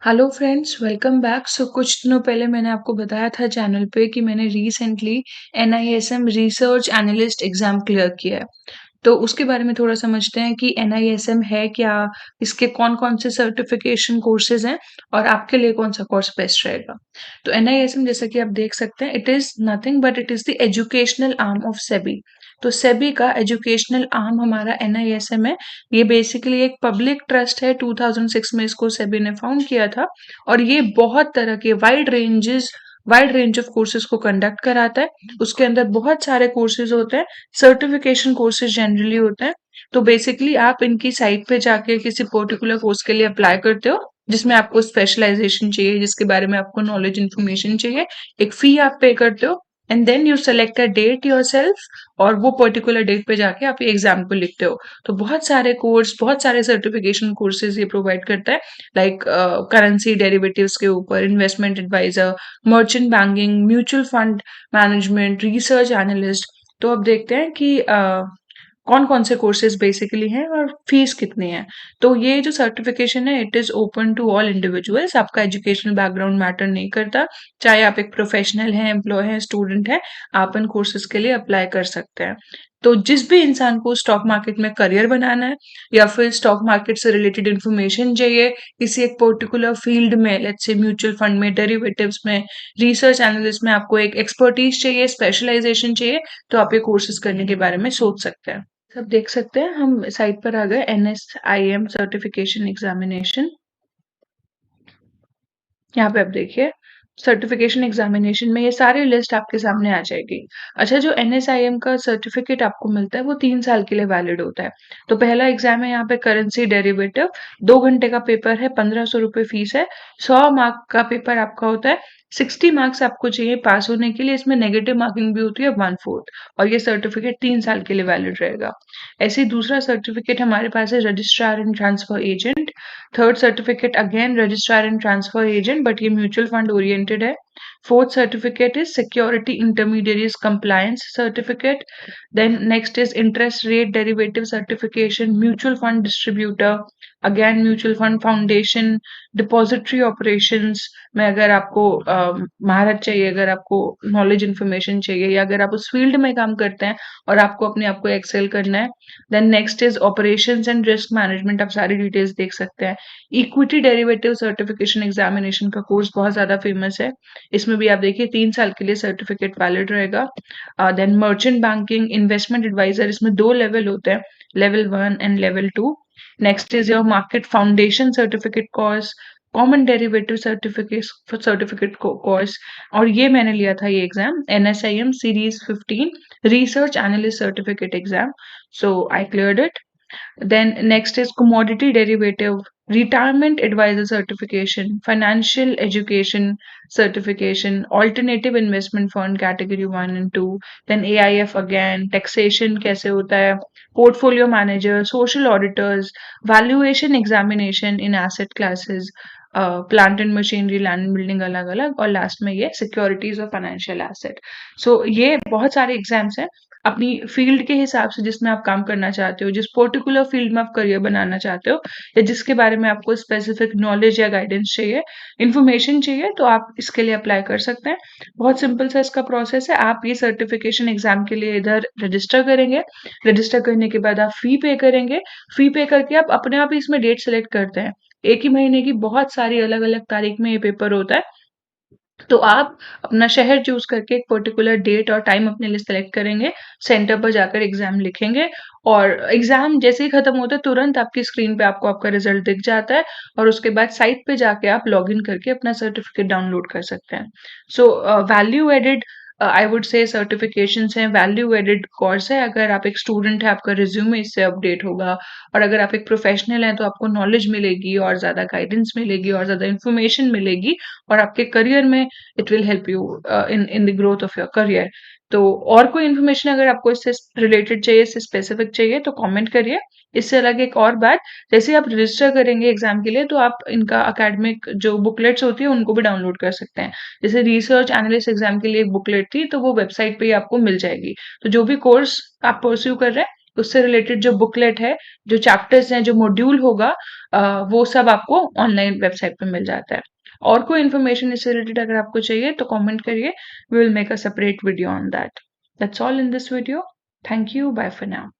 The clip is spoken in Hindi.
Hello friends, welcome back. कुछ दिनों पहले मैंने आपको बताया था चैनल पे कि मैंने recently NISM research analyst exam clear किया है। तो उसके बारे में थोड़ा समझते हैं कि एनआईएसएम है क्या, इसके कौन-कौन से सर्टिफिकेशन कोर्सेज हैं और आपके लिए कौन सा कोर्स बेस्ट रहेगा। तो एनआईएसएम जैसा कि आप देख सकते हैं, it is nothing but it is the educational arm of SEBI. तो सेबी का एजुकेशनल आर्म हमारा एनआईएसएम है। ये बेसिकली एक पब्लिक ट्रस्ट है। 2006 में इसको सेबी ने फाउंड किया था और ये बहुत तरह के वाइड रेंज ऑफ कोर्सेज को कंडक्ट कराता है। उसके अंदर बहुत सारे कोर्सेज होते हैं, सर्टिफिकेशन कोर्सेज जनरली होते हैं। तो बेसिकली आप इनकी साइट पे जाके किसी पर्टिकुलर कोर्स के लिए अप्लाई करते हो जिसमें आपको स्पेशलाइजेशन चाहिए, जिसके बारे में आपको नॉलेज इन्फॉर्मेशन चाहिए। एक फी आप पे करते हो and then you select a date yourself और वो पर्टिकुलर डेट पे जाके आप ये एग्जाम को लिखते हो। तो बहुत सारे सर्टिफिकेशन कोर्सेज ये प्रोवाइड करता है, लाइक करेंसी डेरिवेटिव्स के ऊपर, investment adviser, merchant banking, mutual fund management, research analyst. तो अब देखते हैं कि कौन-कौन से कोर्सेज बेसिकली हैं और फीस कितनी है। तो ये जो सर्टिफिकेशन है, it is open to all individuals. आपका एजुकेशनल बैकग्राउंड मैटर नहीं करता। चाहे आप एक प्रोफेशनल हैं, एम्प्लॉय हैं, स्टूडेंट हैं, आप इन कोर्सेज के लिए अप्लाई कर सकते हैं। तो जिस भी इंसान को स्टॉक मार्केट में करियर बनाना है या फिर स्टॉक मार्केट से रिलेटेड इन्फॉर्मेशन चाहिए, किसी एक पर्टिकुलर फील्ड में, लेट्स से म्यूचुअल फंड में, डेरिवेटिव्स में, रिसर्च एनालिस्ट में आपको एक एक्सपर्टीज चाहिए, स्पेशलाइजेशन चाहिए, तो आप ये कोर्सेज करने के बारे में सोच सकते हैं। सब देख सकते हैं, हम साइट पर आ गए। एनएसआईएम सर्टिफिकेशन एग्जामिनेशन, यहाँ पे आप देखिए सर्टिफिकेशन एग्जामिनेशन में ये सारी लिस्ट आपके सामने आ जाएगी। अच्छा, जो एनएसआईएम का सर्टिफिकेट आपको मिलता है वो 3 साल के लिए वैलिड होता है। तो पहला एग्जाम है यहाँ पे करेंसी डेरिवेटिव, 2 घंटे का पेपर है, 1500 रुपये फीस है। 100 मार्क का पेपर आपका होता है। 60 मार्क्स आपको चाहिए पास होने के लिए। इसमें नेगेटिव मार्किंग भी होती है 1/4, और ये सर्टिफिकेट 3 साल के लिए वैलिड रहेगा। ऐसे ही दूसरा सर्टिफिकेट हमारे पास है registrar and transfer agent. Third certificate again registrar and transfer agent, but ये म्यूचुअल फंड ओरिएंटेड है। Fourth certificate is security intermediaries compliance certificate. Then next is interest rate derivative certification, mutual fund distributor, again mutual fund foundation, depository operations में अगर आपको महारत चाहिए, अगर आपको नॉलेज इन्फॉर्मेशन चाहिए, या अगर आप उस फील्ड में काम करते हैं और आपको अपने आप को एक्सेल करना है। Then next is operations and risk management, आप सारी डिटेल्स देख सकते हैं। इक्विटी डेरिवेटिव सर्टिफिकेशन एग्जामिनेशन का कोर्स बहुत ज्यादा फेमस है। इसमें भी आप देखिए 3 साल के लिए सर्टिफिकेट वैलिड रहेगा। Then merchant banking, investment advisor, इसमें 2 लेवल होते हैं, level 1 and level 2। Next is your market foundation certificate course, common derivative certificate course. और ये मैंने लिया था ये exam, NSIM series 15 research analyst certificate exam. So I cleared it. Then next is commodity derivative, retirement advisor certification, financial education certification, alternative investment fund category 1 and 2, then AIF again, taxation कैसे होता है, portfolio manager, social auditors, valuation examination in asset classes, plant and machinery, land and building अलग अलग, और लास्ट में ये सिक्योरिटीज और फाइनेंशियल एसेट। सो ये बहुत सारे एग्जाम्स हैं। अपनी फील्ड के हिसाब से जिसमें आप काम करना चाहते हो, जिस पर्टिकुलर फील्ड में आप करियर बनाना चाहते हो, या जिसके बारे में आपको स्पेसिफिक नॉलेज या गाइडेंस चाहिए, इन्फॉर्मेशन चाहिए, तो आप इसके लिए अप्लाई कर सकते हैं। बहुत सिंपल सा इसका प्रोसेस है। आप ये सर्टिफिकेशन एग्जाम के लिए इधर रजिस्टर करेंगे। रजिस्टर करने के बाद आप फी पे करेंगे। फी पे करके आप अपने आप ही इसमें डेट सेलेक्ट करते हैं। एक ही महीने की बहुत सारी अलग अलग तारीख में ये पेपर होता है। तो आप अपना शहर चूज करके एक पर्टिकुलर डेट और टाइम अपने लिए सेलेक्ट करेंगे, सेंटर पर जाकर एग्जाम लिखेंगे, और एग्जाम जैसे ही खत्म होता है तुरंत आपकी स्क्रीन पे आपको आपका रिजल्ट दिख जाता है, और उसके बाद साइट पे जाके आप लॉग इन करके अपना सर्टिफिकेट डाउनलोड कर सकते हैं। So value added, I would say certifications हैं, वैल्यू एडेड कोर्स है। अगर आप एक स्टूडेंट है, आपका रिज्यूमे इससे अपडेट होगा, और अगर आप एक प्रोफेशनल हैं तो आपको नॉलेज मिलेगी और ज्यादा गाइडेंस मिलेगी और ज्यादा इन्फॉर्मेशन मिलेगी, और आपके करियर में it will help you in the growth of your career. तो और कोई इन्फॉर्मेशन अगर आपको इससे रिलेटेड चाहिए, इससे स्पेसिफिक चाहिए, तो कमेंट करिए। इससे अलग एक और बात, जैसे आप रजिस्टर करेंगे एग्जाम के लिए तो आप इनका अकेडमिक जो बुकलेट्स होती है उनको भी डाउनलोड कर सकते हैं। जैसे रिसर्च एनालिस्ट एग्जाम के लिए एक बुकलेट थी, तो वो वेबसाइट पे ही आपको मिल जाएगी। तो जो भी कोर्स आप परस्यू कर रहे हैं उससे रिलेटेड जो बुकलेट है, जो चैप्टर्स हैं, जो मॉड्यूल होगा, वो सब आपको ऑनलाइन वेबसाइट पे मिल जाता है। और कोई इन्फॉर्मेशन इससे रिलेटेड अगर आपको चाहिए तो कमेंट करिए, we will make a separate video on that. That's all in this video. Thank you, bye for now.